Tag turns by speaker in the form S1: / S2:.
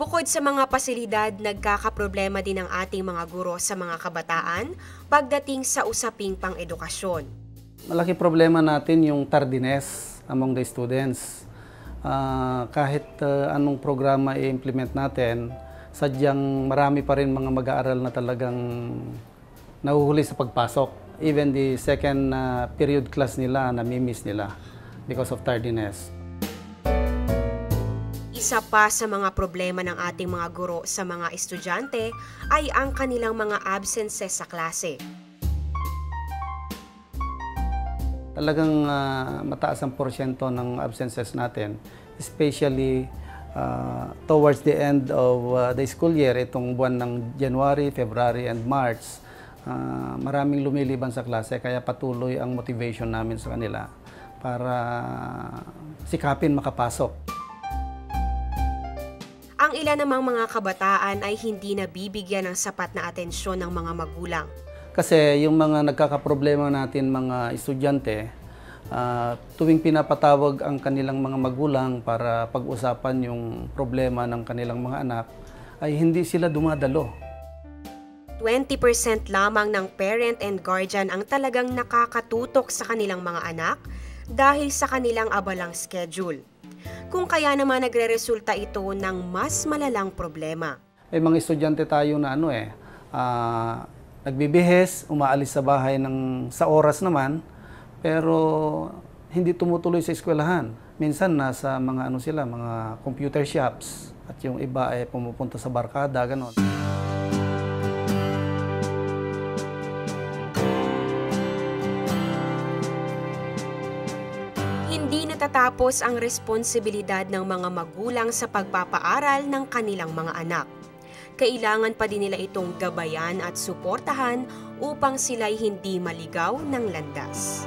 S1: Bukod sa mga pasilidad, nagkakaproblema din ang ating mga guro sa mga kabataan pagdating sa usaping pang-edukasyon.
S2: Malaki problema natin yung tardiness among the students. Kahit anong programa i-implement natin, sadyang marami pa rin mga mag-aaral na talagang nahuhuli sa pagpasok. Even the second period class nila, nami-miss nila because of tardiness.
S1: Isa pa sa mga problema ng ating mga guro sa mga estudyante ay ang kanilang mga absences sa klase.
S2: Talagang mataas ang porsyento ng absences natin, especially towards the end of the school year, itong buwan ng January, February, and March. Maraming lumiliban sa klase, kaya patuloy ang motivation namin sa kanila para sikapin makapasok.
S1: Ang ilan namang mga kabataan ay hindi nabibigyan ng sapat na atensyon ng mga magulang.
S2: Kasi yung mga nagkakaproblema natin mga estudyante, tuwing pinapatawag ang kanilang mga magulang para pag-usapan yung problema ng kanilang mga anak, ay hindi sila dumadalo.
S1: 20% lamang ng parent and guardian ang talagang nakakatutok sa kanilang mga anak dahil sa kanilang abalang schedule. Kung kaya naman nagre-resulta ito ng mas malalang problema.
S2: May mga estudyante tayo na nagbibihes, umaalis sa bahay sa oras naman, pero hindi tumutuloy sa eskwelahan. Minsan nasa mga mga computer shops at yung iba ay pumupunta sa barkada, ganon.
S1: Hindi natatapos ang responsibilidad ng mga magulang sa pagpapaaral ng kanilang mga anak. Kailangan pa din nila itong gabayan at suportahan upang sila'y hindi maligaw ng landas.